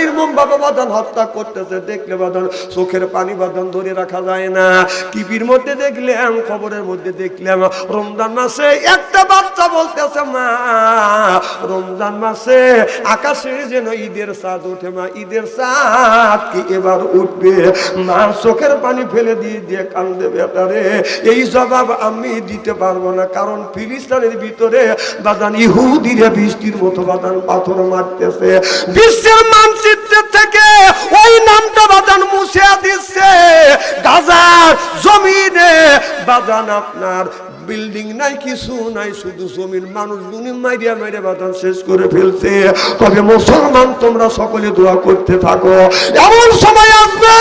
নির্মম ভাবে বাদান হত্যা করতেছে, দেখলে বাদান চোখের পানি বাদান ধরে রাখা যায় না। টিভির মধ্যে দেখলাম, খবরের মধ্যে দেখলাম, রমজান মাসে একটা বাচ্চা বলতেছে, মা রমজান মাসে আকাশে যেন ঈদের চাঁদ ওঠে, মা ঈদের চাঁদ কি এবার উঠবে? মা চোখের পানি ফেলে দিয়ে দিয়ে কান্দে, বেটারে এই জবাব আমি দিতে পারবো না, কারণ ফিলিস্তিনের ভিতরে বাদান ইহুদিরা বৃষ্টির মতো বাদান পাথর মারতেছে। বিশ্বের মানচিত্র থেকে ওই নামটা বাদান মুছে দিচ্ছে। গাজার জমিনে বাদান আপনার বিল্ডিং নাই, কিছু নাই, শুধু জমির মানুষগুলি মাইরিয়া মাইরে বাদান শেষ করে ফেলছে। তবে মুসলমান তোমরা সকলে দোয়া করতে থাকো, এমন সময় আসবে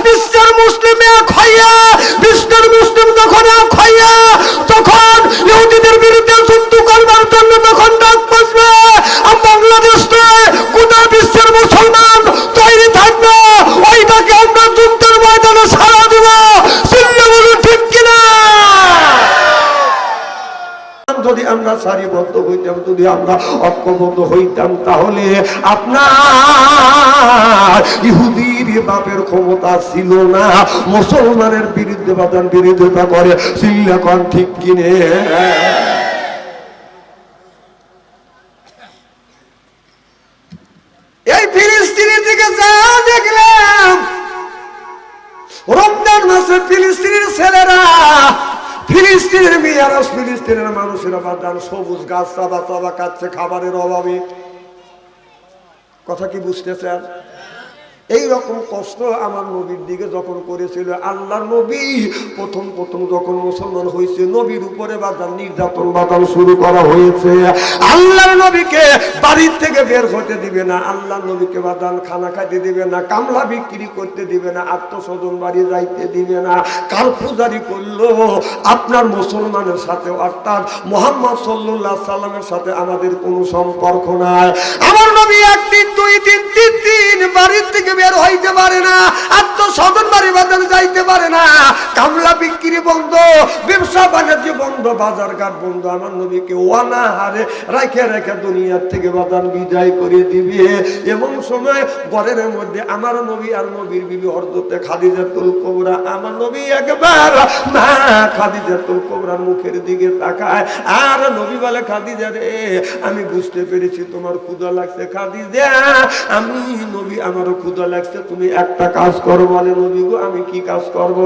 বিশ্বের মুসলিম এক হইয়া, বিশ্বের মুসলিম যখন এক হইয়া তখন ইহুদিদের বিরুদ্ধে যুদ্ধ করবার জন্য তখন ডাক বসবে। বাংলাদেশ নয়, গোটা বিশ্বের মুসলমান তৈরি থাকবে, ওইটাকে আমরা যুদ্ধের ময়দানে সারা দেব। চিল্লা বলুন ঠিক কিনা? যদি আমরা সারিবদ্ধ হইতাম, যদি আমরা ঐক্যবদ্ধ হইতাম, তাহলে আপনার ইহুদির বাপের ক্ষমতা ছিল না মুসলমানের বিরুদ্ধে বাদান বিরোধিতা করে। চিল্লা কোন ঠিক কিনে? এই ফিলিস্তিনের দিকে যা দেখলাম, রমজান মাসে ফিলিস্তিনের ছেলেরা, ফিলিস্তিনের মেয়েরা, ফিলিস্তিনের মানুষেরা বাদান সবুজ গাছ চাবা চাবা কাটছে খাবারের অভাবে। কথা কি বুঝতেছেন? এই রকম কষ্ট আমার নবীর দিকে যখন করেছিল আল্লাহর নবী, প্রথম প্রথম যখন মুসলমান হয়েছে, নবীর উপরে বাদান নির্যাতন বাদান শুরু করা হয়েছে। আল্লাহর নবীকে বাড়ির থেকে বের হতে দিবে না, আল্লাহর নবীকে বাদান খানা খাইতে দিবে না, কামলা বিক্রি করতে দিবে না, আত্মস্বজন বাড়ি যাইতে দিবে না। কাল পূজারি করলো আপনার মুসলমানের সাথে, অর্থাৎ মুহাম্মদ সাল্লাল্লাহু আলাইহি সাল্লামের সাথে আমাদের কোনো সম্পর্ক নাই। আমার নবী একদিন, দুই দিন, তিন দিন বাড়ির থেকে বের হইতে পারে না, আত্মস্বজন বাড়ি বাজার যাইতে পারে না, কামলা বিক্রি বন্ধ, ব্যবসা বাণিজ্য বন্ধ, বাজার ঘাট বন্ধ। আমার নবীকে ওয়ানা হারে রাখে রেখে দুনিয়ার থেকে বাজার বিদায় করে দিবে। এমন সময় ঘরের মধ্যে আমার নবী আর নবীর বিবি হযরতে খাদিজাতুল কুবরা, আমার নবী একবার মা খাদিজাতুল কুবরার মুখের দিকে তাকায়, আর নবী বলে, খাদিজা রে, আমি বুঝতে পেরেছি তোমার ক্ষুধা লাগছে। খাদিজা, আমি নবী আমারও ক্ষুধা লাগছে, তুমি একটা কাজ করো। বলে, নবী গো, আমি কি কাজ করব?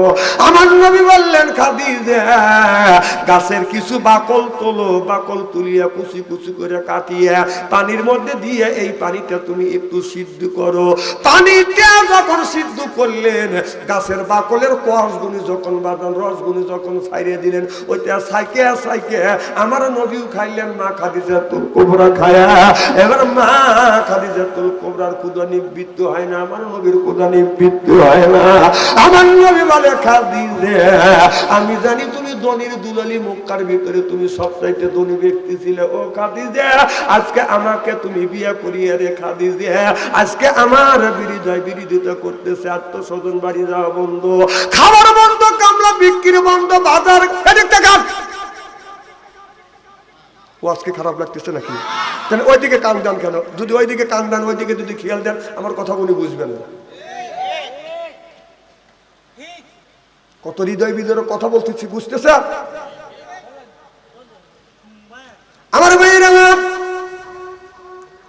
আমার নবী বললেন, খাদিজা, গাছের কিছু বাকল তোলো, বাকল তুলিয়া কুচি কুচি করে কাটিয়া পানির মধ্যে দিয়ে এই পানিটা তুমি একটু সিদ্ধ করো। পানিটা যখন সিদ্ধ করলেন, গাছের বাকলের কষগুনি যখন বাদান রসগুনি যখন ছাইড়ে দিলেন, ওইটা সাইকে সাইকে আমার নবীও খাইলেন, মা খাদিজাতুল কুবরা খায়া। এবার মা খাদিজাতুল কুবরার ক্ষুধা নিবৃত্ত হয় না, আমার নবীর ক্ষুধা নিবৃত্ত হয় না। আমার নবী বলে, খাদিজা, আমি জানি তুমি ধনীর দুলালি, মক্কার ভিতরে তুমি সবচাইতে ধনী ব্যক্তি ছিলে। ও খাদিজা, আজকে আমাকে তুমি বিয়ে করিয়ে রে। খাদিজা, আজকে আমার বিরোধিতা করতেছে, আত্মস্বজন বাড়ি যাওয়া বন্ধ, খাবার বন্ধ, কামলা বিক্রি বন্ধ, বাজার ও আজকে খারাপ লাগতেছে নাকি? তাহলে ওইদিকে কান দেন কেন? যদি ওইদিকে কান দেন, ওইদিকে যদি খেয়াল দেন, আমার কথা উনি বুঝবেন না। কত হৃদয় বিদয়ের কথা বলতেছি, বুঝতেছে? আমার ভাইয়েরা,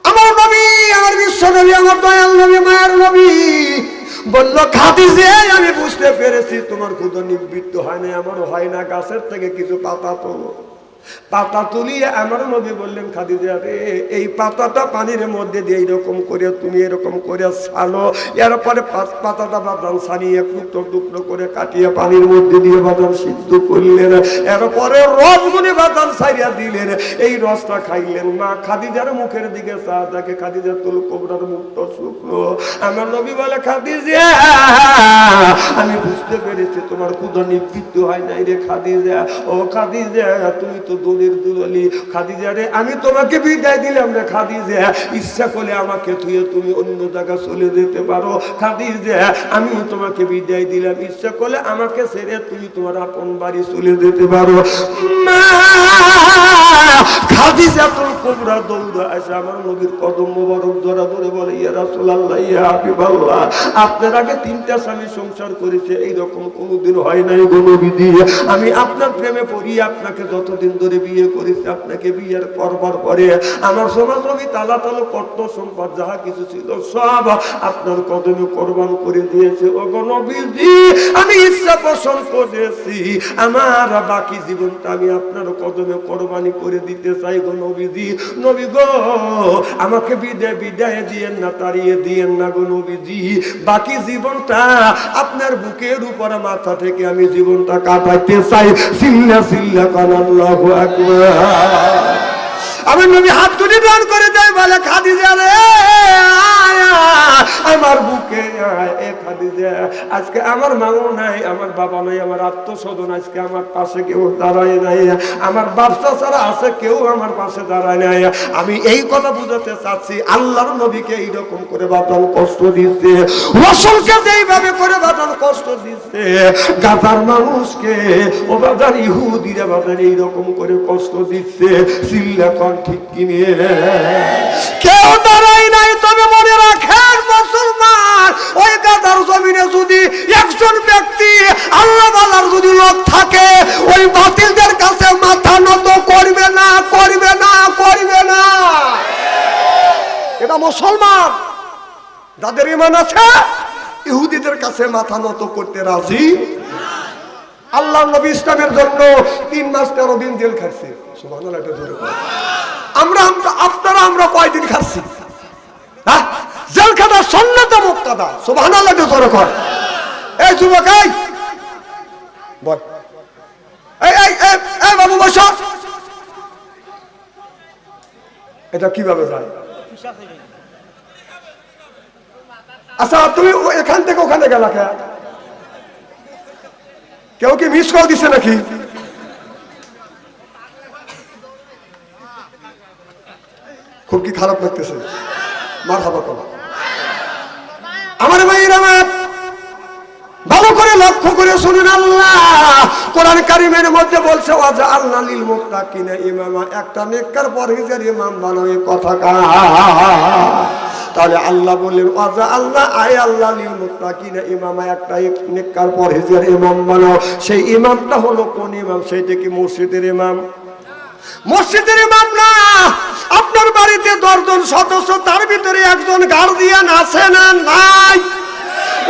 আমার নবী, আমার বিশ্ব নবী, আমার দয়াল নবী, মায়ের নবী বলল, খাদিজা, আমি বুঝতে পেরেছি তোমার ক্ষুধা নিবৃত্ত হয় না, আমারও হয় না, গাছের থেকে কিছু পাতা তোলো। পাতা তুলিয়ে আমার নবী বললেন, খাদিজা রে, এই পাতাটা পানির মধ্যে দিয়ে এইরকম করে তুমি এরকম করে ছানো। এরপরে পাতাটা বাদাম ছানিয়ে টুকরো টুকরো করে কাটিয়ে পানির মধ্যে দিয়ে বাদাম সিদ্ধ করলেন। এরপরে রসগুলি বাদাম ছাড়িয়া দিলেন, এই রসটা খাইলেন। মা খাদিজার মুখের দিকে চা দেখে, খাদিজাতুল কুবরার মুখটা শুকনো। আমার নবী বলে, খাদিজা, আমি বুঝতে পেরেছি তোমার ক্ষুধা নিবৃত্ত হয় নাই রে। খাদিজা, ও খাদিজা, তুমি তো দলের দুলালি। খাদিজা রে, আমি তোমাকে বিদায় দিলাম রে। খাদিজা, ইচ্ছা করলে আমাকে থুয়ে তুমি অন্য জায়গায় চলে যেতে পারো। খাদিজা, আমি তোমাকে বিদায় দিলাম, ইচ্ছা করলে আমাকে ছেড়ে তুমি তোমার আপন বাড়ি চলে যেতে পারো। মা খাদিজাতুল কুবরা দৌড়ে আসে আমার নবীর কদম মোবারক ধরা ধরে বলে, ইয়া রাসূলুল্লাহ, ইয়া হাবিবাল্লাহ, আপনার আগে 3টা স্বামী সংসার করেছে, এইরকম কোনোদিন হয় নাই গো নবীজি। আমি আপনার প্রেমে পড়ি, আপনাকে যতদিন ধরে বিয়ে করেছি, আপনাকে বিয়ের করবার পরে আমার সমাজ নবী তালা তালো কর্ত সম্পদ যাহা কিছু ছিল সব আপনার কদমে কোরবান করে দিয়েছে। ও গো নবীজি, আমি ইচ্ছা পোষণ করেছি আমার বাকি জীবনটা আমি আপনার কদমে কোরবানি করে দিতে চাই গো নবীজি। নবী গো, আমাকে বিদায় দিয়েন না, তাড়িয়ে দিয়েন না গো নবীজি। বাকি জীবনটা আপনার বুকের উপর মাথা থেকে আমি জীবনটা কাটাইতে চাই। সিল্লা সিল্লা কান আল্লাহু আকবার। আমার নবী হাত তুলে দান করে দেয়, বলে খাদিজা রে আমার বুকে এ খাদিজা, আজকে আমার মাও নাই, আমার বাবা নাই, আমার আত্মস্বজন আজকে আমার পাশে কেউ দাঁড়ায় নাই, আমার বাচ্চা ছাড়া আছে কেউ আমার পাশে দাঁড়ায় নাই। আমি এই কথা বুঝাতে চাচ্ছি, আল্লাহর নবীকে এইরকম করে বাতান কষ্ট দিচ্ছে, রসুলকে যেইভাবে করে বাতান কষ্ট দিচ্ছে, গাজার মানুষকে ও বাজার ইহুদিরা বাজার এইরকম করে কষ্ট দিচ্ছে। সিল্লা কন ঠিক কিনে কেউ দাঁড়ায় নাই। তবে মনে রাখেন মুসলমান, ওই গাজার জমিনে যদি একজন ব্যক্তি আল্লাহ বালার যদি লোক থাকে, ওই বাতিলদের কাছে মাথা নত করবে না, করবে না, করবে না। এটা মুসলমান যাদের ঈমান আছে, ইহুদিদের কাছে মাথা নত করতে রাজি। আল্লাহ নবী ইসলামের জন্য 3 মাস 13 দিন জেল খাটছে। সুবহানাল্লাহ, এটা জোরে বলো। আমরা কয়দিন খাচ্ছি? হ্যাঁ, জেল খাটা সুন্নাতে মুক্তাদা। সুবহানাল্লাহ, এটা জোরে কর। এই যুবক, এই বল, এই বাবু বসো। এটা কিভাবে যায়? আচ্ছা, তুমি এখান থেকে ওখানে গেলা কে? কেউ কি মিস কল দিছে নাকি? খুব কি খারাপ লাগতেছে? মারহাবা করো। আমার ভাইরা ভালো করে লক্ষ্য করে শুনুন, আল্লাহ কোরআন কারীমের মধ্যে বলছে, ওয়াজআলনা লিল মুত্তাকিনা ইমামা, একটা নেককার পরহেজগার ইমাম বানাও। এই কথা তাহলে আল্লাহ বললেন ওয়াজআলনা, আয় আল্লাহ লিল মুত্তাকিনা ইমামা, একটা নেককার পরহেজগার ইমাম বানাও। সেই ইমামটা হলো কোন ইমাম? সেইটা কি মসজিদের ইমাম? মসজিদের ইমাম না। আপনার বাড়িতে 10 জন সদস্য, তার ভিতরে একজন গার্ডিয়ান আছে না নাই?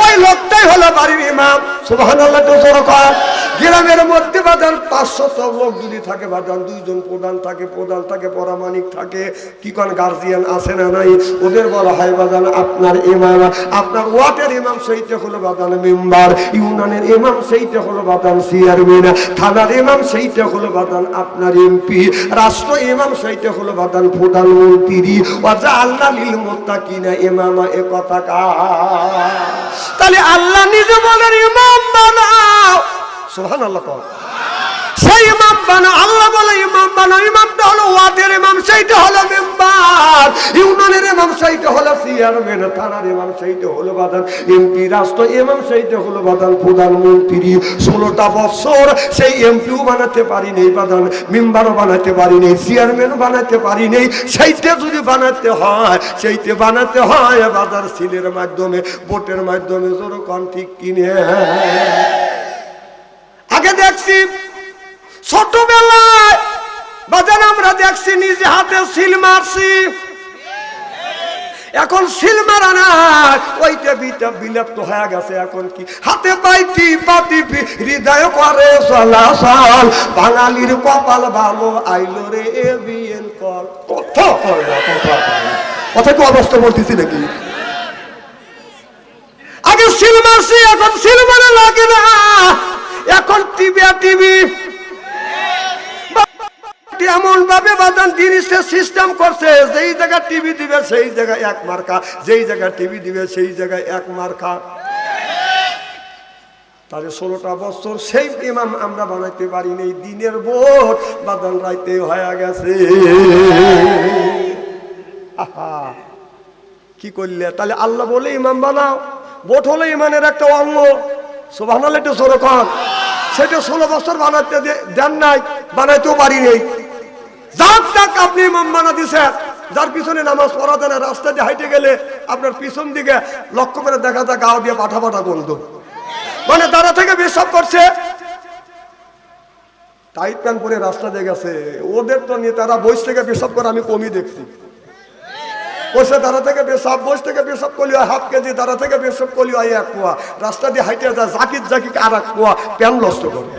ওই লোকটাই হলো বাড়ির ইমাম। সুবহানাল্লাহ, তো জোরে কর। গ্রামের মধ্যে বাজার 500 লোক যদি থাকে, বাজার 2 জন প্রধান থাকে পরামানিক থাকে, কি কোন গার্জিয়ান আছে না নাই? ওদের বলা হয় বাজান আপনার ইমাম। আপনার ওয়ার্ডের ইমাম সেইটা হলো বাজান মেম্বার, ইউনিয়নের ইমাম সেইটা হলো বাজান চেয়ারম্যান, থানার ইমাম সেইটা হলো বাজান আপনার এমপি, রাষ্ট্র ইমাম সেইটা হলো বাজান প্রধানমন্ত্রী। ওয়াজআলনা লিল মুত্তাকিনা ইমামা, এ কথা তাহলে আল্লাহ নিজে বলেন ইমাম বানাও। সুবহানাল্লাহ, সেই ইমাম বানাও। আল্লাহ বলে ইমাম বানাও। ইমামটা হলো ওয়ার্ডের ইমাম, সেইটা হলো মেম্বার, ইউনিয়নের ইমাম সেইটা হলো চেয়ারম্যান, থানার ইমাম সেইটা হলো বাদান এমপি, রাষ্ট্র ইমাম সেইটা হলো বাদান প্রধানমন্ত্রী। 16টা বছর সেই এমপিও বানাতে পারি নেই বাদান, মেম্বারও বানাতে পারি নেই, চেয়ারম্যানও বানাতে পারি নেই। সেইটা যদি বানাতে হয় বাজার সিলের মাধ্যমে, ভোটের মাধ্যমে। যেরকম ঠিক কিনে আগে দেখছি ছোটবেলায় বাজার আমরা দেখছি নিজে হাতে সিল মারছি। এখন সিল মারা না, ওইটা বিলুপ্ত হয়ে গেছে। এখন কি হাতে পাইটি পাতি হৃদয় করে চলাচল, বাঙালির কপাল ভালো আইলো রে বিয়েন কল। কথা কি অবস্থা বলতেছি নাকি? আগে সিল মারছি, এখন সিল মারা লাগে না। এখন টিভি এমন ভাবে বাদান জিনিসের সিস্টেম করছে, যেই জায়গায় টিভি দিবে সেই জায়গায় 1 মার্কা, যেই জায়গায় টিভি দিবে সেই জায়গায় 1 মার্কা। তাহলে 16টা বছর সেই ইমাম আমরা বানাইতে পারি নাই। দিনের ভোট বাদান রাইতে হয়ে গেছে। কি করলে? তাহলে আল্লাহ বলে ইমাম বানাও। ভোট হলো ইমানের একটা অঙ্গ। সুবহানাল্লাহ, একটু জোরে কর। সেটা 16 বছর বানাতে দেন নাই, বানাইতেও পারি নেই। যাক যাক আপনি ইমাম বানা দিছেন, যার পিছনে নামাজ পড়া যায় না, রাস্তা দিয়ে হাইটে গেলে আপনার পিছন দিকে লক্ষ্য করে দেখা যায় গাও দিয়ে পাঠা পাঠা বন্ধ, মানে তারা থেকে পেশাব করছে, টাইট প্যান্ট পরে রাস্তা দিয়ে গেছে। ওদের তো নিয়ে তারা বইস থেকে পেশাব করে আমি কমই দেখছি। বসে তারা থেকে পেশাব, বইস থেকে পেশাব করলি হয় হাফ কেজি, তারা থেকে পেশাব করলি হয় 1 পোয়া, রাস্তা দিয়ে হাইটে যায় জাকির জাকির আর 1 পোয়া প্যান্ট নষ্ট করে।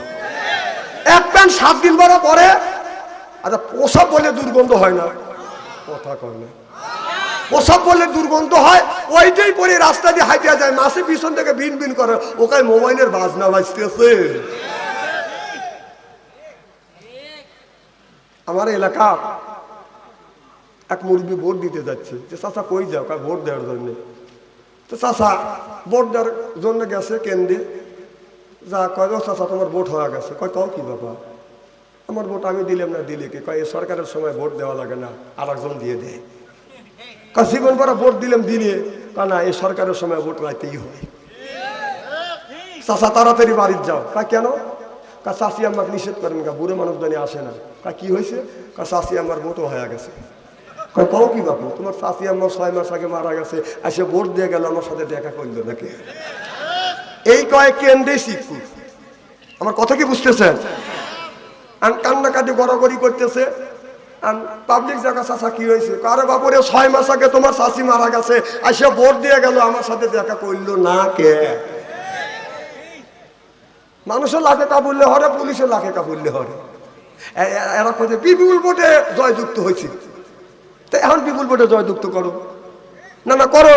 এক প্যান্ট 7 দিন পরে। আচ্ছা পোশাক বলে দুর্গন্ধ হয় না? কথা কয় না। পোশাক বললে দুর্গন্ধ হয়, ওইটাই পরে রাস্তা দিয়ে হাইটে যায়, মাসে পিছন থেকে বিন বিন করে, ওখানে মোবাইলের বাজনা বাজতেছে। আমার এলাকা এক মুরব্বী ভোট দিতে যাচ্ছে, যে চাচা কই যাও? কয় ভোট দেওয়ার জন্য। তো চাচা ভোট দেওয়ার জন্য গেছে কেন্দ্রে, যা কয় ও চাচা তোমার ভোট হয়ে গেছে। কয় তাও কি বাবা, আমার ভোট আমি দিলাম না, দিলে কি? কয় এই সরকারের সময় ভোট দেওয়া লাগে না, আর একজন দিয়ে দেয়। কয় জীবন ভরা ভোট দিলাম, দিলে কয় না, এই সরকারের সময় ভোট রাইতেই হয়। চাচা তাড়াতাড়ি বাড়ির যাও। কয় কেন? কয় চাষি আমার নিষেধ করেন, কা বুড়ো মানুষ জানি আসে না। কয় কি হয়েছে? কয় চাষি আমার ভোটও হয়ে গেছে। কয় তাও কি বাপু, তোমার চাষি আমার 6 মাস আগে মারা গেছে, এসে ভোট দিয়ে গেল, আমার সাথে দেখা করলো নাকি? এই কয় কেন্দ্রে শিখু। আমার কথা কি বুঝতেছেন? কান্নাকাটি গড়াগড়ি করতেছে। পাবলিক জায়গা, চাচা কি হয়েছে? আরে বাপুরে 6 মাস আগে তোমার চাষি মারা গেছে, এসে ভোট দিয়ে গেল, আমার সাথে দেখা করলো না কে? মানুষের লাখে কাবুললে হরে, পুলিশের লাখে কাবুললে হরে। এরা কোথায় বিপুল ভোটে জয়যুক্ত হয়েছে, তো এখন বিপুল ভোটে জয়যুক্ত করো না, না করো।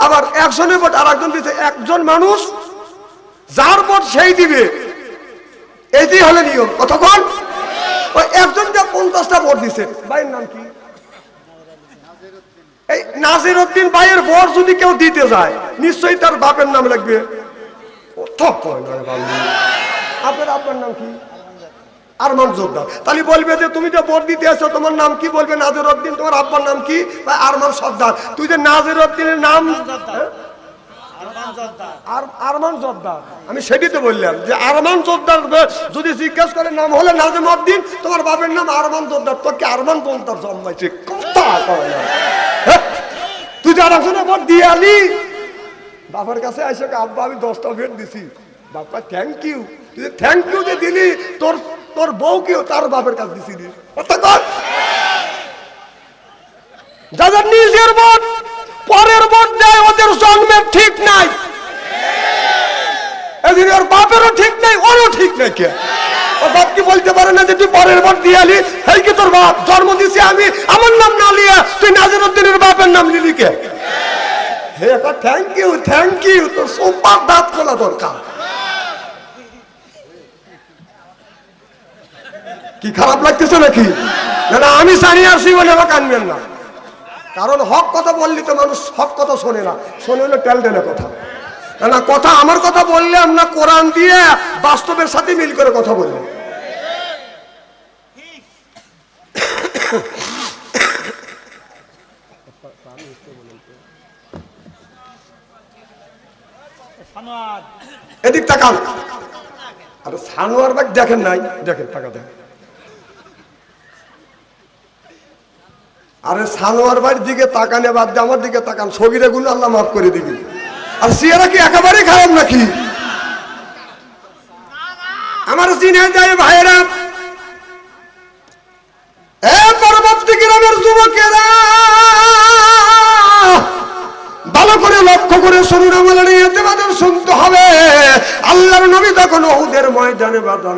আবার একজনের ভোট আর একজন দিতে, একজন মানুষ যার ভোট সেই দিবে, এটি হলে নিয়ম। কতক্ষণ ওই একজনকে 50টা ভোট দিছে, ভাইয়ের নাম কি? এই নাজির উদ্দিন ভাইয়ের ভোট যদি কেউ দিতে যায়, নিশ্চয়ই তার বাপের নাম লাগবে। আপনার নাম কি? আরমান জোরদার। তাহলে বলবে যে তুমি যে ভোট দিতে আসছো, তোমার নাম কি? বলবে নাজির উদ্দিন। তোমার আব্বার নাম কি? আরমান সর্দার। তুই যে নাজির উদ্দিনের নাম আরমান জোরদার, আমি সেটি তো বললাম যে আরমান জোরদার যদি জিজ্ঞেস করে নাম হলে নাজিম উদ্দিন, তোমার বাপের নাম আরমান জোরদার, তোর কি আরমান জোরদার জন্মাইছে? তুই যার আসলে ভোট দিয়ে আলি, বাবার কাছে আসে আব্বা আমি 10টা ভোট দিছি, বাবা থ্যাংক ইউ। তুই থ্যাংক ইউ যে দিলি, তোর বউ কেউ তার বাপের কাছে দিছি। যাদের নিজের ভোট পরের ভোট দেয়, ওদের জন্মের ঠিক নাই, এদিন ওর বাপেরও ঠিক নাই, ওরও ঠিক নাই। কে ওর বাপ কি বলতে পারে না যে তুই পরের ভোট দিয়ে আলি? এই কি তোর বাপ জন্ম দিছি আমি, আমার নাম না লিয়া তুই নাজির উদ্দিনের বাপের নাম নিলি কে? হে থ্যাংক ইউ, থ্যাংক ইউ, তোর সোপার দাঁত খোলা দরকার। কি খারাপ লাগতেছে নাকি? না আমি জানি আসি বলে আমাকে আনবেন না, কারণ হক কথা বললি তো মানুষ হক কথা শোনে না, শোনে হলো টেলটেলে কথা। না কথা আমার কথা বললে আমরা কোরআন দিয়ে বাস্তবের সাথে মিল করে কথা বললাম। এদিক তাকান। আরে সানোয়ার বাগ দেখেন নাই? দেখেন, টাকা দেখেন। আরে সানোয়ার বাড়ির দিকে তাকানে বাদ দিয়ে আমার দিকে তাকান, সগিরে গুলো আল্লাহ মাফ করে দিবি। আর সিয়ারা কি একেবারে খারাপ নাকি? আমার চিনে যায় ভাইয়েরা, এ পরবর্তী গ্রামের যুবকেরা ভালো করে লক্ষ্য করে শুনুন, আমাদের ইতিবাদন শুনতে হবে। আল্লাহর নবী যখন উহুদের ময়দানে বাঁধান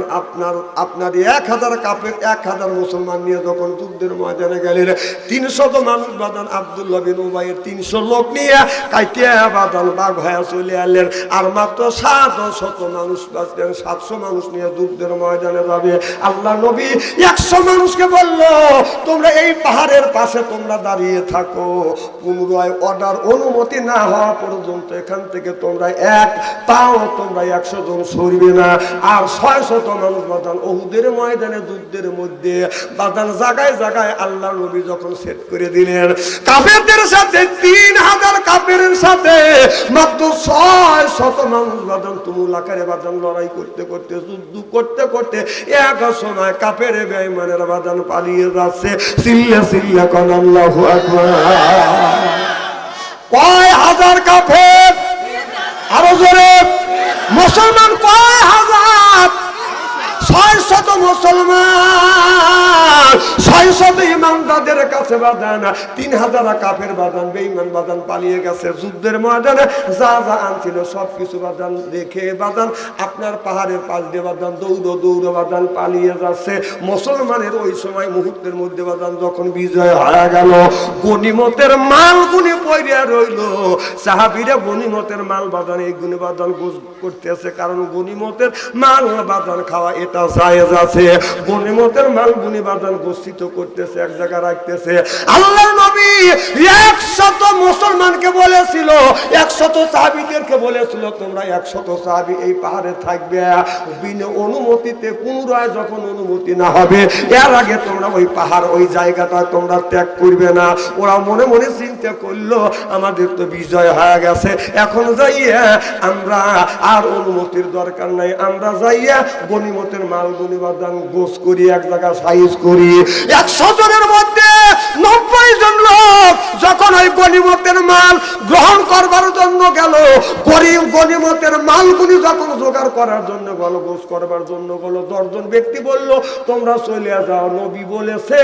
আপনার 1000 কাফের 1000 মুসলমান নিয়ে যখন যুদ্ধের ময়দানে গেলেন, 300 মানুষ বাঁধান আব্দুল্লাহ বিন উবাইয়ের 300 লোক নিয়ে কাইটিয়া বাঁধান বাঘ হয়ে চলে এলেন। আর মাত্র 700 মানুষ বাঁচলেন, 700 মানুষ নিয়ে যুদ্ধের ময়দানে যাবে। আল্লাহ নবী 100 মানুষকে বলল, তোমরা এই পাহাড়ের পাশে তোমরা দাঁড়িয়ে থাকো, পুনরায় অর্ডার অনুমতি না হওয়া পর্যন্ত এখান থেকে তোমরা এক পাও তোমরা 100 জন সরবে না। আর 600 মানুষ বাদান উহুদের ময়দানে যুদ্ধের মধ্যে বাদান জায়গায় জায়গায় আল্লাহ নবী যখন সেট করে দিলেন, কাফেরদের সাথে 3000 কাফেরের সাথে মাত্র 600 মানুষ বাদান তুমুল আকারে বাদান লড়াই করতে করতে যুদ্ধ করতে করতে এক সময় কাফের বেঈমানের বাদান পালিয়ে যাচ্ছে। সিল্লা সিল্লা কোন আল্লাহু আকবার। কয় হাজার কাফের, আরো জোরে, মুসলমান কয় হাজার? 600 মুসলমান, 600 ইমানদারদের কাছে বাদান 3000 কাফের বাদান বেঈমান বাদান পালিয়ে গেছে। যুদ্ধের ময়দানে যা যা আনছিল সবকিছু বাদান রেখে বাদান আপনার পাহাড়ের পাশ দিয়ে বাদান দৌড় দৌড় বাদান পালিয়ে যাচ্ছে। মুসলমানের ওই সময় মুহূর্তের মধ্যে বাদান যখন বিজয় হয়ে গেল, গনিমতের মাল গুনি পড়ে রইল। সাহাবীরা গনিমতের মাল বাদান এই গুনি বাদান গোছ করতেছে, কারণ গনিমতের মাল বাদান খাওয়া এটা জায়েজ আছে। গনিমতের মাল গুনি বাদান গোষ্ঠিত করতেছে, এক জায়গায় রাখতেছে। আল্লাহর নবী 100 মুসলমানকে বলেছিল, 100 সাহাবীদেরকে বলেছিল, তোমরা 100 সাহাবী এই পাহাড়ে থাকবে, বিনা অনুমতিতে পুনরায় যখন অনুমতি না হবে এর আগে তোমরা ওই পাহাড় ওই জায়গাটা তোমরা ত্যাগ করবে না। ওরা মনে মনে চিন্তা করলো আমাদের তো বিজয় হয়ে গেছে, এখন যাইয়া আমরা আর অনুমতির দরকার নাই, আমরা যাইয়া গনিমতের মাল গনিবাদান গোছ করি, এক জায়গা সাইজ করি। 100 জনের মধ্যে 90 জন লোক যখন ওই গনিমতের মাল গ্রহণ করবার জন্য গেল, গনিমতের মালগুলি যখন জোগাড় করার জন্য গেল, গোছ করবার জন্য গেল, 10 জন ব্যক্তি বলল তোমরা চলে যাও, নবী বলেছে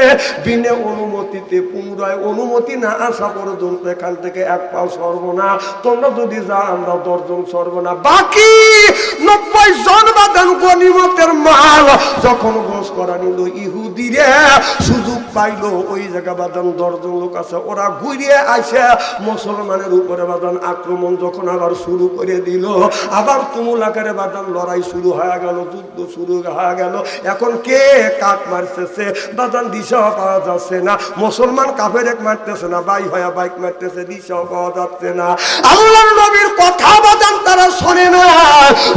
বিনা অনুমতিতে পুনরায় অনুমতি না আসা পর্যন্ত এখান থেকে এক পাও সরব না, তোমরা যদি যাও আমরা 10 জন সরব না। বাকি 90 জন বাদান গনিমতের মাল যখন গোছ করা নিল, ইহুদিরা সুযোগ পাইলো ওই জায়গা বাদান 10 জন লোক আছে, ওরা ঘুরিয়ে আসে মুসলমানের উপরে বাদান আক্রমণ যখন আবার শুরু করে দিল, আবার তুমুল আকারে বাদান লড়াই শুরু হয়ে গেল, যুদ্ধ শুরু হয়ে গেল। এখন কে কাক মারতেছে বাদান দিশাও পাওয়া যাচ্ছে না, মুসলমান কাফের এক মারতেছে না, বাই হয়ে বাইক মারতেছে, দিশাও পাওয়া যাচ্ছে না। আল্লাহর নবীর কথা বাদান তারা শোনে না।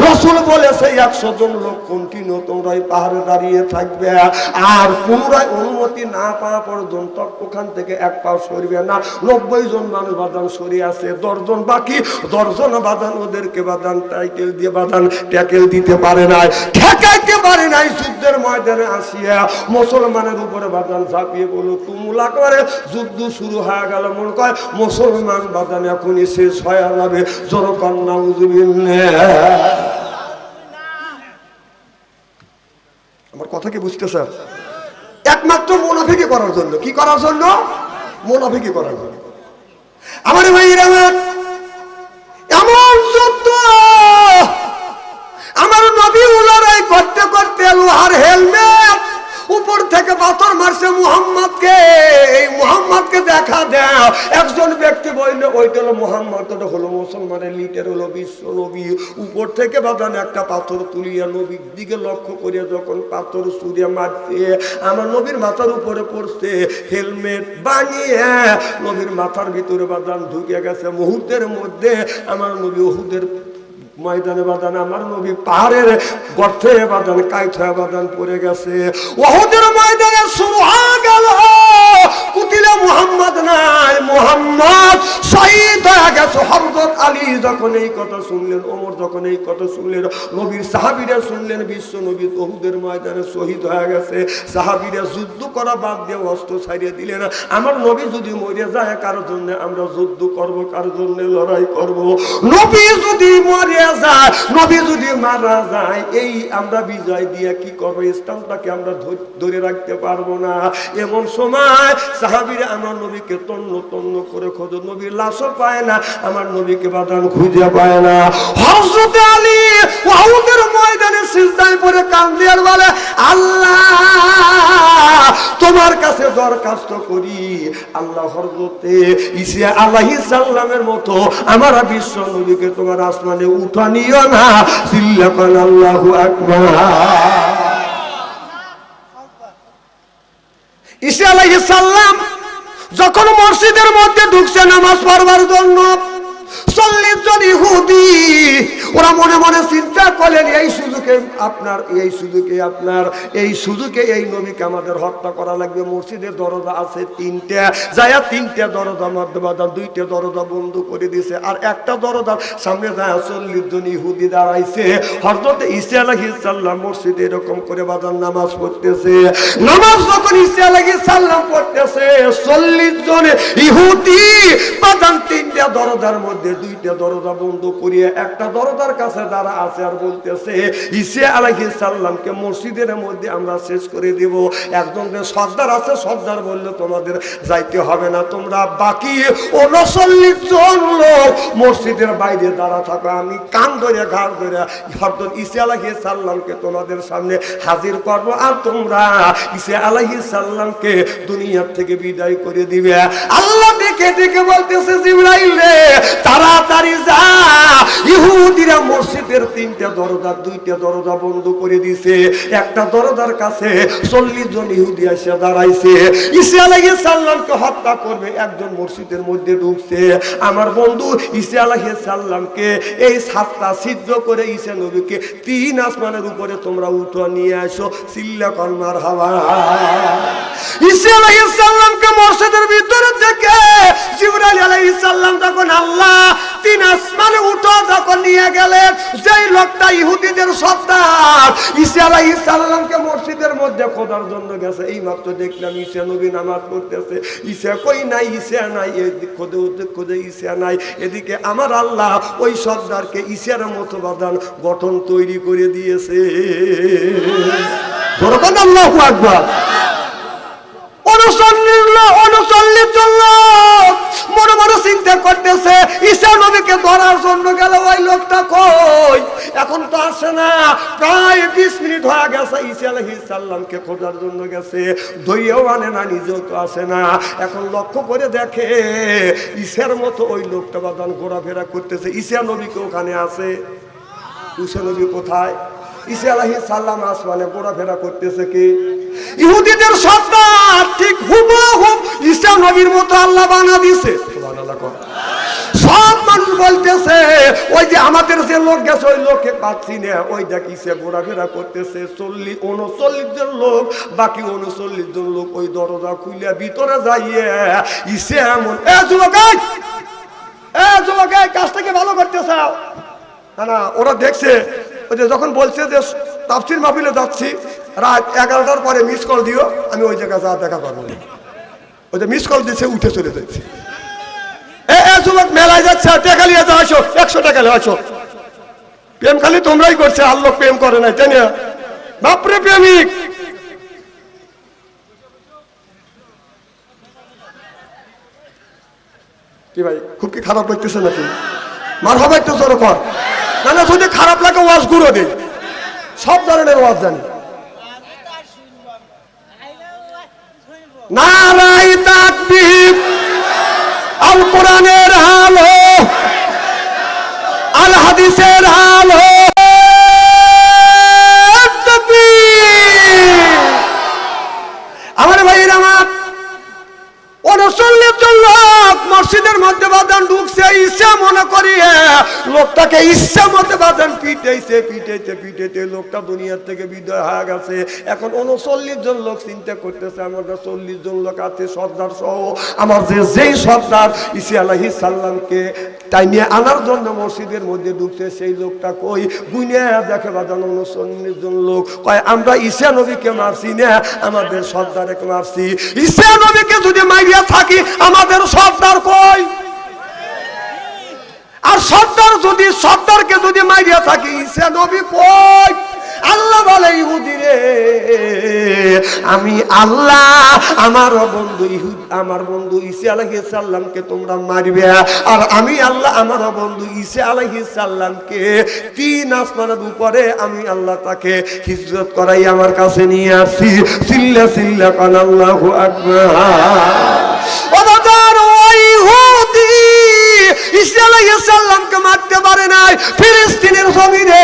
রাসূল বলেছে 100 জন লোক কন্টিনিউ তোমরা এই পাহাড়ে দাঁড়িয়ে থাকবে, আর পুনরায় অনুমতি না পাওয়া পর্যন্ত ওখান থেকে এক পাও সরবে না। 90 জন মানুষ বাদান সরে আছে, 10 জন বাকি, 10 জন বাদান ওদেরকে বাদান টাইটেল দিয়ে বাদান ট্যাকেল দিতে পারে নাই, ঠেকাইতে পারে নাই। যুদ্ধের ময়দানে আসিয়া মুসলমানের উপরে বাদান ঝাঁপিয়ে বলো তুমুল আকারে যুদ্ধ শুরু হয়ে গেল। মনে কয় মুসলমান বাদান এখনই শেষ হয়ে যাবে। জোরকান নাউযুবিল্লাহ। আমার কথা কি বুঝতেছে? একমাত্র মুনাফিকি করার জন্য। কি করার জন্য? মুনাফিকি করার জন্য। আমার ভাইয়েরা, এমন যুদ্ধ আমার নবী লড়াই করতে করতে লোহার হেলমেট উপর থেকে পাথর মারছে মুহাম্মদকে। এই মুহাম্মদকে দেখা দাও। একজন ব্যক্তি বলল ওইটা হলো মুহাম্মদ, ওটা হলো মুসলমানের লিডার, হলো বিশ্ব নবী। উপর থেকে বাদান একটা পাথর তুলিয়া নবীর দিকে লক্ষ্য করিয়া যখন পাথর ছুঁড়িয়া মারছে, আমার নবীর মাথার উপরে পড়ছে, হেলমেট বানিয়ে নবীর মাথার ভিতরে বাদান ঢুকে গেছে। মুহূর্তের মধ্যে আমার নবী উহুদের ময়দানে বাদান, আমার নবী পাহাড়ের গর্তে বাদান কাইত হয়ে বাদান পড়ে গেছে। উহুদের ময়দানে শুরু হয়ে গেল কুতিলা মুহাম্মদ নাই, মুহাম্মদ শহীদ হয়ে গেছে। হযরত আলী যখন এই কথা শুনলেন, ওমর যখন এই কথা শুনলেন, নবীর সাহাবীরা শুনলেন বিশ্ব নবী উহুদের ময়দানে শহীদ হয়ে গেছে। সাহাবীরা যুদ্ধ করা বাদ দিয়ে অস্ত্র ছাড়িয়ে দিলেন। আমার নবী যদি মরে যায় কারোর জন্য আমরা যুদ্ধ করব, কারোর জন্য লড়াই করব। নবী যদি মরে যায়, নবী যদি মারা যায়, এই আমরা বিজয় দিয়ে কি করবো? ইসলামটাকে আমরা ধরে রাখতে পারবো না। এমন সময় সাহাবীরা আমার নবীকে তন্ন তন্ন করে খোঁজে, নবীর লাশও পায় না, আমার নবীকে বাদান খুঁজে পায় না। হযরত আলী উহুদের ময়দানে সিজদায় পড়ে কান্দে আর বলে, আল্লাহ তোমার কাছে দরখাস্ত করি, আল্লাহ হযরতে ঈসা আলাইহিস সালামের মতো আমার বিশ্ব নবীকে তোমার আসমানে উঠা নিও না। সিল্লাকান আল্লাহু আকবার। ঈসা আলাইহিস সালাম যখন মসজিদের মধ্যে ঢুকছে নামাজ পড়বার জন্য, 39 জন ইহুদি ওরা মনে মনে চিন্তা করলেন এই সুযোগে এই নবীকে আমাদের হত্যা করা লাগবে। মসজিদের দরজা আছে 3টা, যায়া 3টা দরজা মধ্যে 2টা দরজা বন্ধ করে দিয়েছে, আর একটা দরজার সামনে যায় 40 জন ইহুদি দাঁড়াইছে। হযরত ঈসা আলাইহিস সালাম মসজিদে এরকম করে বাজার নামাজ পড়তেছে। নামাজ যখন ঈসা আলাইহিস সালাম পড়তেছে 40 জন ইহুদি বাজার 3টা দরজার মধ্যে 2টা দরজা বন্ধ করিয়ে একটা দরজার কাছে দাঁড়া আছে আর বলতেছে ঈসা আলাইহিস সালামকে মসজিদের মধ্যে আমরা শেষ করে দেব। একজন সর্দার আছে, সর্দার বললে তোমাদের যাইতে হবে না, তোমরা বাকি 39 জন লোক মসজিদের বাইরে দাঁড়া থাকো, আমি কান ধরে ঘাড় ধরে হযরত ঈসা আলাইহিস সালামকে তোমাদের সামনে হাজির করব, আর তোমরা ঈসা আলাইহিস সালামকে দুনিয়ার থেকে বিদায় করে দিবে। আল্লাহ দেখে দেখে বলতেছে জিবরাইল রে তাড়াতাড়ি যা। ইহুদিরা মসজিদের 3টা দরজা 2টা দরজা বন্ধ করে দিয়েছে। একটা দরজার কাছে 40 জন ইহুদি এসে দাঁড়াইছে, ঈসা আলাইহিস সালামকে হত্যা করবে। একজন মসজিদের মধ্যে ঢুকছে, আমার বন্ধু ঈসা আলাইহিস সালামকে এই ছাদটা ছিদ্র করে ঈসা নবীকে 3 আসমানের উপরে তোমরা উঠো নিয়ে আসো, চিল্লা কর মারহাবা। ঈসা আলাইহিস সালামকে মসজিদের ভিতরে থেকে জিবরাইল আলাইহিস সালাম যখন আল্লাহ 3 আসমানে উঠো যখন নিয়ে গেলেন, যেই লোকটা ইহুদিদের সর্দার ঈসা আলাইহিস সালামকে মসজিদের মধ্যে খোদার জন্য গেছে, এই মাত্র দেখলাম ঈসা নবী নামাজ পড়তেছে, ঈসা কই নাই, ঈসা নাই, এদিক খোদে ঈসা নাই। এদিকে আমার আল্লাহ ওই সর্দারকে ঈসার মতো বাদান গঠন তৈরি করে দিয়েছে। বলবেন আল্লাহু আকবার। 39 জন লোক মনে মনে চিন্তা করতেছে ঈসা নবীকে ধরার জন্য গেল, ওই লোকটা কই, এখন তো আসে না। প্রায় 20 মিনিট হয়ে গেছে, ঈসা আলাইহিস সালামকে খোঁজার জন্য গেছে, ধৈর্যও আনে না, নিজেও তো আসে না। এখন লক্ষ্য করে দেখে ঈসার মতো ওই লোকটা বাদান ঘোরাফেরা করতেছে। ঈসা নবীকে ওখানে আছে, ঈসা নবী কোথায়? ঈসা আলাইহিস সালাম আসমানে ঘোরাফেরা করতেছে। কি ইহুদিদের সর্দার ঠিক হুবহু ঈসা নবীর মতো আল্লাহ বানা দিয়েছে। সুবহানাল্লাহ। সব মানুষ বলতেছে ওই যে আমাদের যে লোক গেছে ওই লোককে পাচ্ছি না, ওই দেখিছে ঘোরাফেরা করতেছে। 39 জন লোক, বাকি 39 জন লোক ওই দরজা খুলে ভিতরে যাইয়ে ঈসা এমন যুবক কাজটাকে ভালো করতেছে না। ওরা দেখছে ওই যে যখন বলছে যে তাফসীর মাহফিলে যাচ্ছি রাত 11টার পরে মিস কল দিও, আমি ওই জায়গায় যা দেখা পাবো, ওই যে মিস কল দিচ্ছে উঠে চলে যাচ্ছে। যুবক মেলায় যাচ্ছে, টাকা নিয়ে যাও, আসো 100 টাকা নিয়ে আসো। প্রেম খালি তোমরাই করছে, আল্লাহ প্রেম করে নাই, তাই না? বাপরে প্রেমিক। কি ভাই খুব কি খারাপ লাগতেছে নাকি? মারহাবা একটু জোরে কর। না যদি খারাপ লাগে ওয়াজ গুঁড়ো দিই, সব ধরনের ওয়াজ জানি। নারায়ে তাকবীর, আল কোরআনের আলো, আল হাদিসের আলো। আমার ভাইয়ের আমার 39 জন লোক মসজিদের মধ্যে বাদান ঢুকছে। ঈসা মনে করিয়ে লোকটাকে ইচ্ছা মতে বাদান পিটাইতে লোকটা দুনিয়ার থেকে বিদায় হয়ে গেছে। এখন 39 জন লোক চিন্তা করতেছে আমাদের 40 জন লোক আছে সর্দার সহ, আমার যেই সর্দার ঈসা আলাইহিস সালামকে তাই নিয়ে আনার জন্য মসজিদের মধ্যে ঢুকছে, সেই লোকটা কই গুইনা দেখে বাদান 39 জন লোক কয় আমরা ঈসা নবীকে মারছি না, আমাদের সর্দারকে মারছি। ঈসা নবীকে যদি মাইরিয়া থাকি আমাদের সর্দার কই? আর সর্দারকে যদি মাইরিয়া থাকি ঈসা নবী কই? আল্লাহ বলে ইহুদি রে আমি আল্লাহ আমার বন্ধু ঈসা আলাইহিস সালামকে তোমরা মারবে, আর আমি আল্লাহ আমার বন্ধু ঈসা আলাইহিস সালামকে 3 আসমানের উপরে আমি আল্লাহ তাকে হিজরত করাই আমার কাছে নিয়ে আসছি। সিল্লা সিল্লা কান আল্লাহু আকবার। ইহুদি ঈসা আলাইহিস সালামকে মারতে পারে নাই। ফিলিস্তিনের জমিনে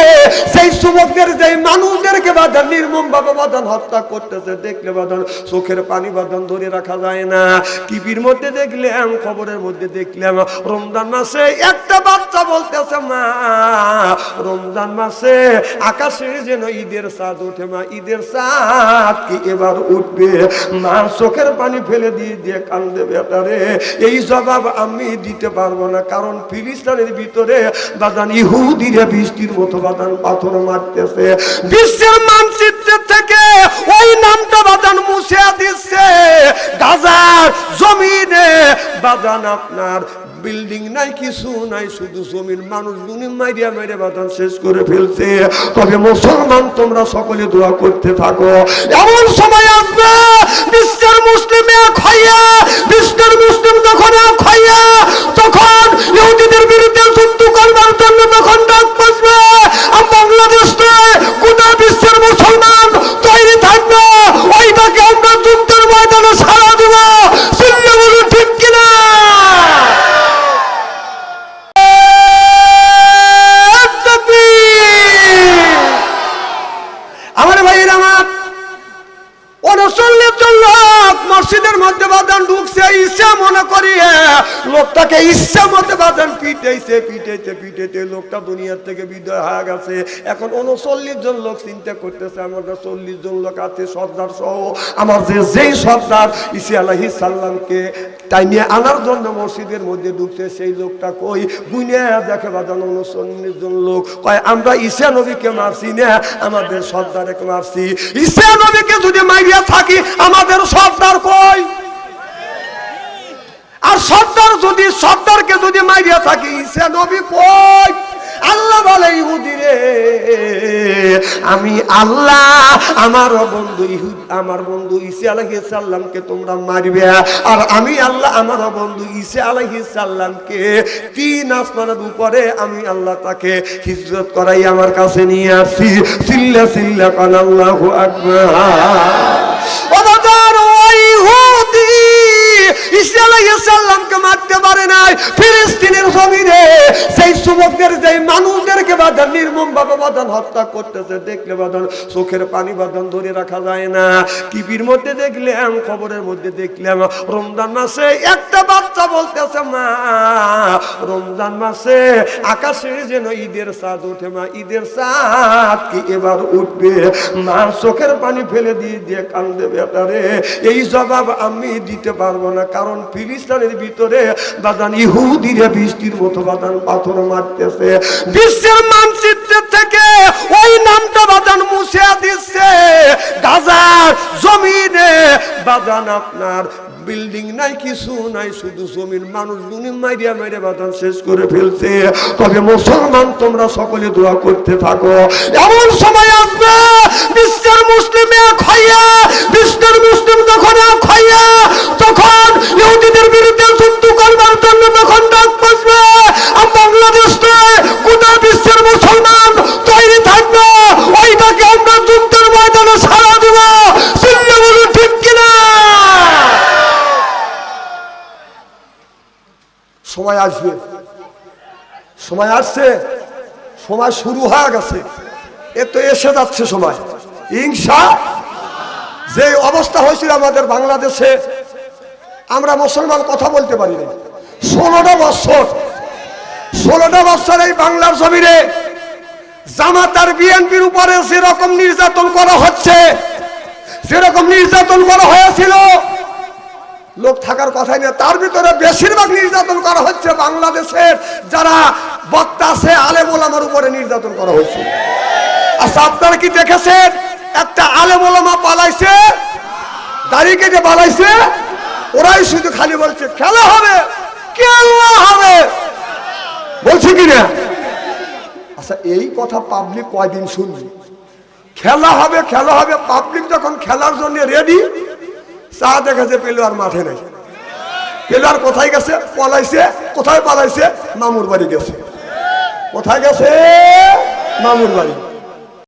সেই যুবকদের যেই মানুষদেরকে বাঁধান নির্মমভাবে বাঁধান হত্যা করতেছে দেখলে বাঁধান চোখের পানি বাঁধান ধরে রাখা যায় না। টিভির মধ্যে দেখলাম, খবরের মধ্যে দেখলাম, রমজান মাসে একটা বাচ্চা বলতেছে মা রমজান মাসে আকাশে যেন ঈদের চাঁদ ওঠে, মা ঈদের চাঁদ কি এবার উঠবে? মা চোখের পানি ফেলে দিয়ে দিয়ে কান্দে, বেটারে এই জবাব আমি দিতে পারবো না, কারণ ফিলিস্তিনের ভিতরে বাদান ইহুদিরা বৃষ্টির মতো বাদান পাথর মারতেছে। বিশ্বের মানচিত্র থেকে ওই নামটা বাদান মুছে দিচ্ছে। গাজার জমিনে বাদান আপনার বিল্ডিং নাই, কিছু নাই, শুধু জমির মানুষগুলি মাইরিয়া মাইরে বাদান শেষ করে ফেলছে। তবে মুসলমান তোমরা সকলে দোয়া করতে থাকো, এমন সময় আসবে বিশ্বের মুসলিম এক হইয়া, বিশ্বের মুসলিম যখন এক হইয়া তখন ইহুদিদের বিরুদ্ধে যুদ্ধ করবার জন্য তখন ডাক বসবে। আর বাংলাদেশ গোটা বিশ্বের মুসলমান তৈরি থাকবে, ওইটাকে আমরা যুদ্ধের ময়দানে সারা দেব। শুনলে বলুন ঠিক কিনা? আমার ভাইয়ের আমার 39 জন লোক মসজিদের মধ্যে বাদান ঢুকছে, ইচ্ছা মনে করিয়ে লোকটাকে ইচ্ছা মতে বাদান পিটাইছে, পিটাইতে পিটাইতে লোকটা দুনিয়ার থেকে বিদায় হয়ে গেছে। এখন 39 জন লোক চিন্তা করতেছে আমাদের 40 জন লোক আছে সর্দার সহ, আমার যেই সর্দার ঈসা আলাইহিস সালামকে তাই নিয়ে আনার জন্য মসজিদের মধ্যে ঢুকছে, সেই লোকটা কই গুনে দেখে বাদান 39 জন লোক কয় আমরা ঈসা নবীকে মারছি না, আমাদের সর্দারকে মারছি। ঈসা নবীকে যদি মাইরিয়া থাকি আমাদের সর্দার কই? আর সর্দারকে যদি মাইরিয়া থাকি ঈসা নবী কই? আল্লাহ বলে ইহুদিরে আমি আল্লাহ আমার বন্ধু ঈসা আলাইহিস সালামকে তোমরা মারবে, আর আমি আল্লাহ আমার বন্ধু ঈসা আলাইহিস সালামকে 3 আসমানের উপরে আমি আল্লাহ তাকে হিজরত করাই আমার কাছে নিয়ে আসছি। সিল্লা সিল্লা কান আল্লাহু আকবার। ঈসা আলাইহিস সালামকে মারতে পারে নাই। ফিলিস্তিনের জমিনে সেই যুবকদের যেই মানুষদেরকে বাঁধান নির্মমভাবে বাঁধান হত্যা করতেছে দেখলে বাঁধান চোখের পানি বাঁধান ধরে রাখা যায় না। টিভির মধ্যে দেখলাম, খবরের মধ্যে দেখলাম, রমজান মাসে একটা বাচ্চা বলতেছে মা রমজান মাসে আকাশে যেন ঈদের চাঁদ ওঠে, মা ঈদের চাঁদ কি এবার উঠবে? মা চোখের পানি ফেলে দিয়ে দিয়ে কান্দে, বেটারে এই জবাব আমি দিতে পারবো না, কারণ ফিলিস্তিনের ভিতরে বাদান ইহুদিরা বৃষ্টির মতো বাদান পাথর মারতেছে। বিশ্বের মানচিত্র থেকে ওই নামটা বাদান মুছে দিচ্ছে। গাজার জমিনে বাদান আপনার বিল্ডিং নাই, কিছু নাই, শুধু জমির মানুষগুলি মাইরিয়া মাইরে বাদান শেষ করে ফেলছে। তবে মুসলমান তোমরা সকলে দোয়া করতে থাকো, এমন সময় আসবে বিশ্বের মুসলিম এক হইয়া, বিশ্বের মুসলিম যখন এক হইয়া তখন ইহুদিদের বিরুদ্ধে যুদ্ধ করবার জন্য তখন ডাক বসবে। আর বাংলাদেশ গোটা বিশ্বের মুসলমান তৈরি থাকবে, ওইটাকে আমরা যুদ্ধের ময়দানে সারা দেব। শুনলে বলুন ঠিক কিনা? সময় আসবে, সময় আসছে, সময় শুরু হয়ে গেছে, এ তো এসে যাচ্ছে সময় ইনশাআল্লাহ। যে অবস্থা হয়েছিল আমাদের বাংলাদেশে, আমরা মুসলমান কথা বলতে পারি না। 16টা বছর এই বাংলার জমিনে জামাত আর বিএনপির উপরে যেরকম নির্যাতন করা হচ্ছে, যেরকম নির্যাতন করা হয়েছিল লোক থাকার কথাই না, তার ভিতরে বেশিরভাগ নির্যাতন করা হচ্ছে বাংলাদেশের যারা বক্তা আছে আলেম ওলামার উপরে নির্যাতন করা হচ্ছে। আচ্ছা আপনারা কি দেখেছেন একটা আলেম ওলামা পালাইছে, দাড়ি কেটে পালাইছে? ওরাই শুধু খালি বলছে খেলা হবে, খেলা হবে, বলছে কিনা? আচ্ছা এই কথা পাবলিক কয়দিন শুনবে? খেলা হবে, খেলা হবে। পাবলিক যখন খেলার জন্য রেডি, চা দেখেছে পেলোয়ার মাঠে নেই। পেলোয়ার কোথায় গেছে? পলাইছে। কোথায় পালাইছে? মামুর বাড়ি গেছে। কোথায় গেছে? মামুর বাড়ি।